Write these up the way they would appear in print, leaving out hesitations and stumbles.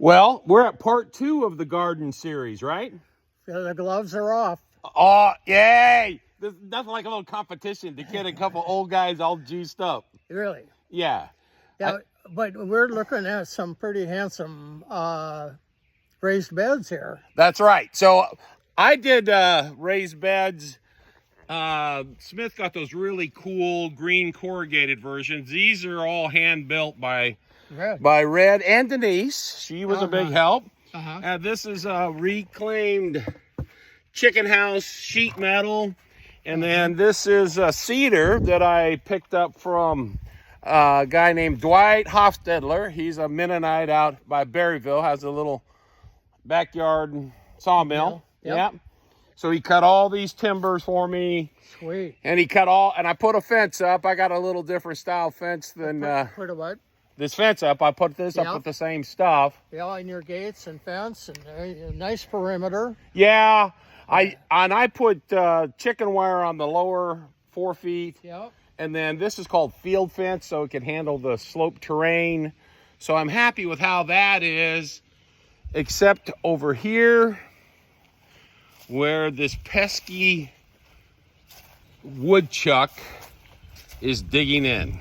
Well, we're at part 2 of the garden series, right? The gloves are off. Oh, yay! There's nothing like a little competition to get a couple old guys all juiced up. Really? Yeah. Yeah, but we're looking at some pretty handsome raised beds here. That's right. So I did raised beds. Smith got those really cool green corrugated versions. These are all hand built by Red and Denise. She was a big help. And this is a reclaimed chicken house sheet metal. And then this is a cedar that I picked up from a guy named Dwight Hofstedler. He's a Mennonite out by Berryville, has a little backyard sawmill. Yep. So he cut all these timbers for me. Sweet. And he cut all, and I put a fence up. I got a little different style fence than Put a what? this fence up. I put this up with the same stuff. Yeah, and your gates and fence and a nice perimeter. Yeah. I put chicken wire on the lower 4 feet. Yep. And then this is called field fence, so it can handle the slope terrain. So I'm happy with how that is, except over here where this pesky woodchuck is digging in.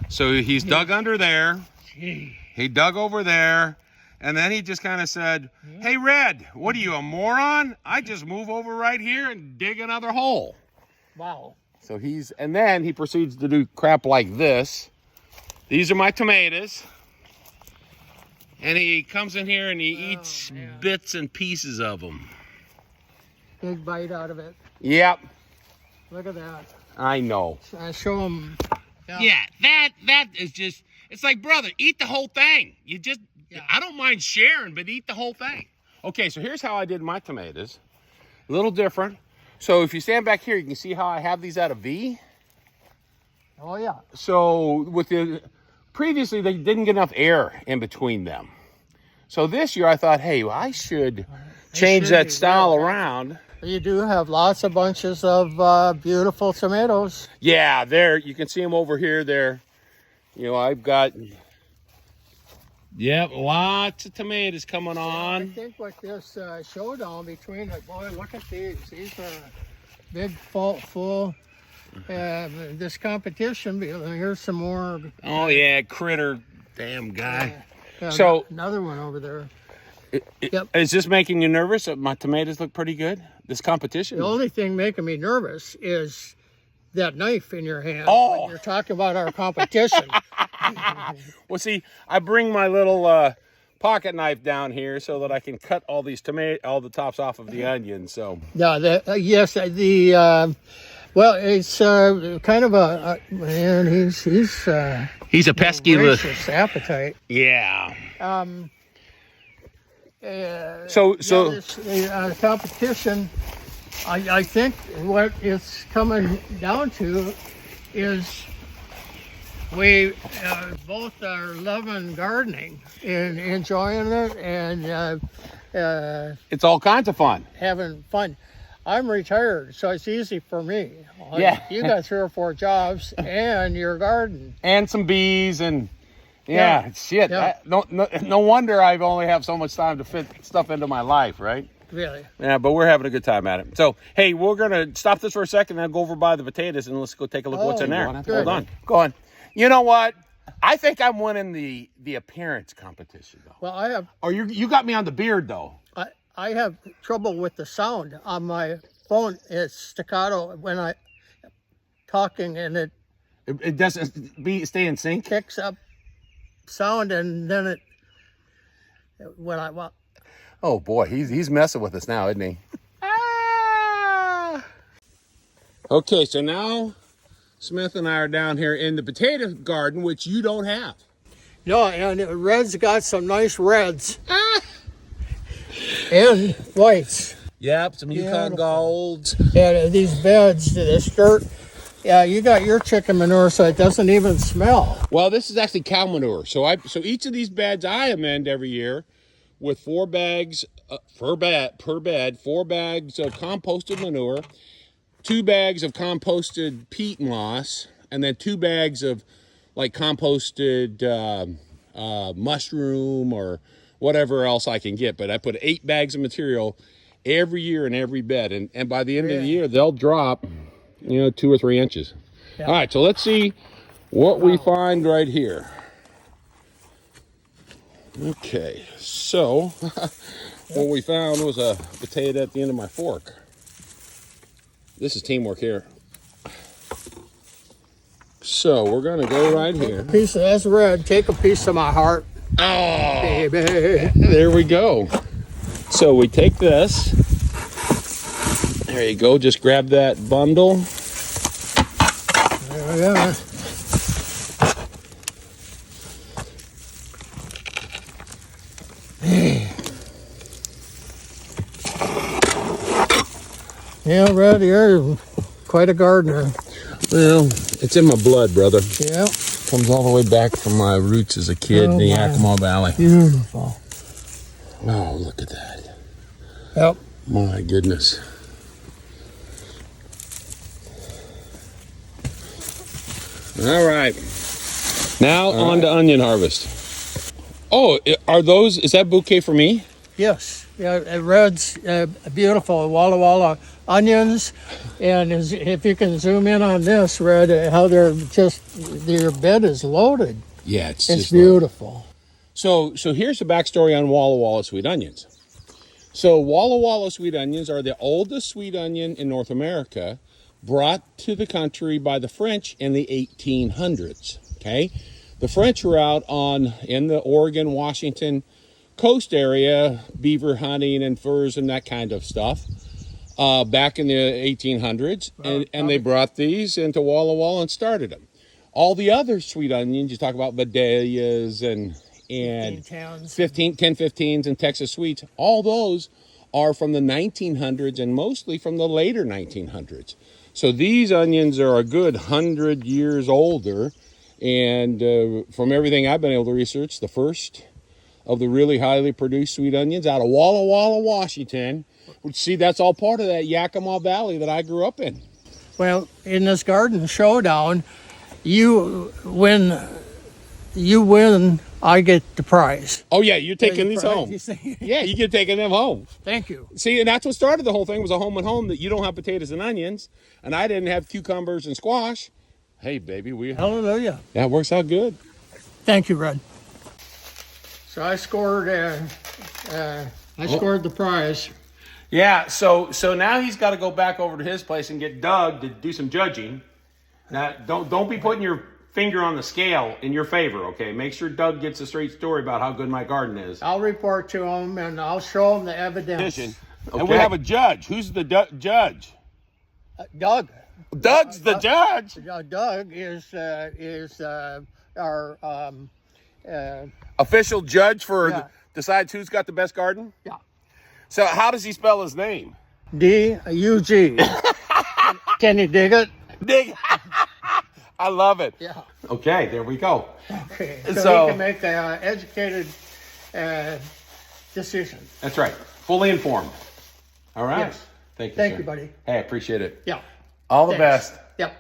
So he's dug under there. He dug over there. And then he just kind of said, hey, Red, what are you, a moron? I just move over right here and dig another hole. Wow. So and then he proceeds to do crap like this. These are my tomatoes. And he comes in here and he eats bits and pieces of them. Big bite out of it. Yep. Look at that. I know. Show him. Yeah, that is just, it's like, brother, eat the whole thing. I don't mind sharing, but eat the whole thing. Okay, so here's how I did my tomatoes. A little different. So if you stand back here, you can see how I have these at a V. Oh, yeah. So previously they didn't get enough air in between them. So this year I thought, hey, I should change that style around. You do have lots of bunches of beautiful tomatoes. Yeah, there, you can see them over here. There, I've got, lots of tomatoes coming on. I think what this showdown between, boy, look at these. These are big, full. This competition, here's some more. Oh, yeah, critter, damn guy. So another one over there. Is this making you nervous that my tomatoes look pretty good? This competition? The only thing making me nervous is that knife in your hand. Oh, when you're talking about our competition. Well, see, I bring my little pocket knife down here so that I can cut all these all the tops off of the onions. So yeah, well, it's kind of a man. He's a pesky little appetite. Yeah. This competition, I think what it's coming down to is we both are loving gardening and enjoying it, and it's all kinds of fun. Having fun. I'm retired, so it's easy for me. Yeah. You got 3 or 4 jobs and your garden. And some bees and shit. Yeah. No wonder I only have so much time to fit stuff into my life, right? Really? Yeah, but we're having a good time at it. So, hey, we're going to stop this for a second and go over by the potatoes and let's go take a look what's in there. Hold on. Go on. You know what? I think I'm winning the appearance competition, though. Well, I have... Oh, you got me on the beard, though. I have trouble with the sound on my phone. It's staccato when I'm talking, and it doesn't stay in sync. Picks up sound, and then oh boy, he's messing with us now, isn't he? Okay, so now Smith and I are down here in the potato garden, which you don't have. No, and Red's got some nice reds. And whites. Yep, some Yukon Golds. And these beds, this dirt. Yeah, you got your chicken manure, so it doesn't even smell. Well, this is actually cow manure. So each of these beds I amend every year with 4 bags per bed, 4 bags of composted manure, 2 bags of composted peat moss, and then 2 bags of like composted mushroom or whatever else I can get. But I put 8 bags of material every year in every bed. And by the end of the year, they'll drop, 2 or 3 inches. Yeah. All right, so let's see what we find right here. Okay, so what we found was a potato at the end of my fork. This is teamwork here. So we're gonna go right here. That's red. Take a piece of my heart. Oh, baby. There we go. So we take this. There you go. Just grab that bundle. There we go. Yeah, Red, you're quite a gardener. Well, it's in my blood, brother. Yeah. Comes all the way back from my roots as a kid in the Yakima Valley. Beautiful. Oh, look at that. Yep. My goodness. All right. Now on to onion harvest. Oh, is that bouquet for me? Yes. Yeah, Red's beautiful. Walla Walla onions. And if you can zoom in on this, Red, how their bed is loaded. Yeah, it's just beautiful. So here's the backstory on Walla Walla sweet onions. So Walla Walla sweet onions are the oldest sweet onion in North America, brought to the country by the French in the 1800s. Okay, the French were out in the Oregon, Washington coast area, beaver hunting and furs and that kind of stuff. Back in the 1800s, and they brought these into Walla Walla and started them. All the other sweet onions, you talk about Vidalias and 1015s and Texas Sweets, all those are from the 1900s and mostly from the later 1900s. So these onions are a good 100 years older, and from everything I've been able to research, the first of the really highly produced sweet onions out of Walla Walla, Washington. See, that's all part of that Yakima Valley that I grew up in. Well, in this garden showdown, you win, I get the prize. Oh yeah, you're taking these home. Yeah, you get taking them home. Thank you. See, and that's what started the whole thing, was a home and home, that you don't have potatoes and onions, and I didn't have cucumbers and squash. Hey, baby, hallelujah. That works out good. Thank you, Red. So I scored the prize. Yeah, so now he's got to go back over to his place and get Doug to do some judging. Now, don't be putting your finger on the scale in your favor, okay? Make sure Doug gets a straight story about how good my garden is. I'll report to him, and I'll show him the evidence. Okay. And we have a judge. Who's the judge? Doug. Doug's the judge. Doug is our official judge for decides who's got the best garden? Yeah. So how does he spell his name? D-U-G. Can you dig it? Dig. I love it. Yeah. Okay, there we go. Okay. So he can make an educated decision. That's right. Fully informed. All right. Yes. Thank you, Thank sir. you, buddy. Hey, I appreciate it. Yeah. All the best. Yep.